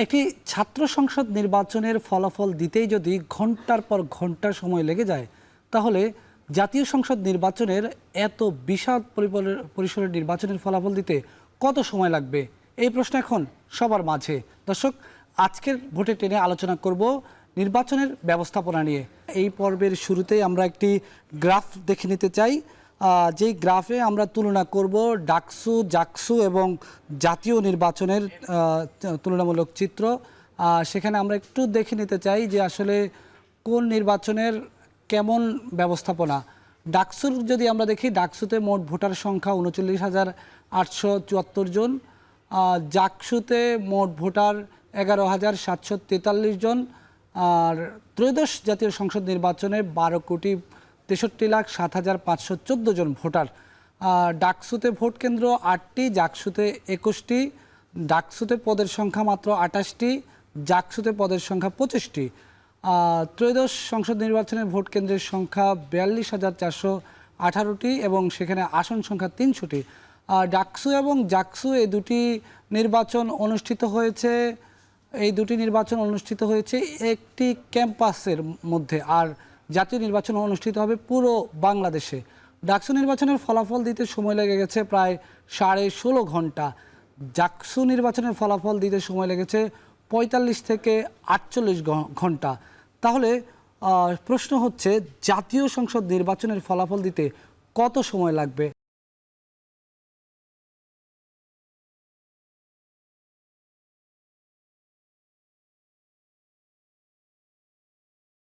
একটি ছাত্র সংসদ নির্বাচনের ফলাফল দিতেই যদি ঘন্টার পর ঘন্টা সময় লেগে যায়, তাহলে জাতীয় সংসদ নির্বাচনের এত বিশাল পরিসরের নির্বাচনের ফলাফল দিতে কত সময় লাগবে, এই প্রশ্ন এখন সবার মাঝে। দর্শক, আজকের ভোটে টেনে আলোচনা করব নির্বাচনের ব্যবস্থাপনা নিয়ে। এই পর্বের শুরুতেই আমরা একটি গ্রাফ দেখে নিতে চাই, যেই গ্রাফে আমরা তুলনা করব ডাকসু, জাকসু এবং জাতীয় নির্বাচনের তুলনামূলক চিত্র। সেখানে আমরা একটু দেখে নিতে চাই যে আসলে কোন নির্বাচনের কেমন ব্যবস্থাপনা। ডাকসুর যদি আমরা দেখি, ডাকসুতে মোট ভোটার সংখ্যা 39,874 জন, জাকসুতে মোট ভোটার 11,743 জন, আর ত্রয়োদশ জাতীয় সংসদ নির্বাচনে 12,63,07,514 জন ভোটার। ডাকসুতে ভোট কেন্দ্র 8টি, জাকসুতে 21টি, ডাকসুতে পদের সংখ্যা মাত্র 28টি, জাকসুতে পদের সংখ্যা 25টি। ত্রয়োদশ সংসদ নির্বাচনের ভোট কেন্দ্রের সংখ্যা 42,418টি এবং সেখানে আসন সংখ্যা 300টি। ডাকসু এবং জাকসু এই দুটি নির্বাচন অনুষ্ঠিত হয়েছে একটি ক্যাম্পাসের মধ্যে, আর জাতীয় নির্বাচন অনুষ্ঠিত হবে পুরো বাংলাদেশে। ডাকসু নির্বাচনের ফলাফল দিতে সময় লেগে গেছে প্রায় 16.5 ঘন্টা, জাকসু নির্বাচনের ফলাফল দিতে সময় লেগেছে 45 থেকে 48 ঘন্টা। তাহলে প্রশ্ন হচ্ছে, জাতীয় সংসদ নির্বাচনের ফলাফল দিতে কত সময় লাগবে?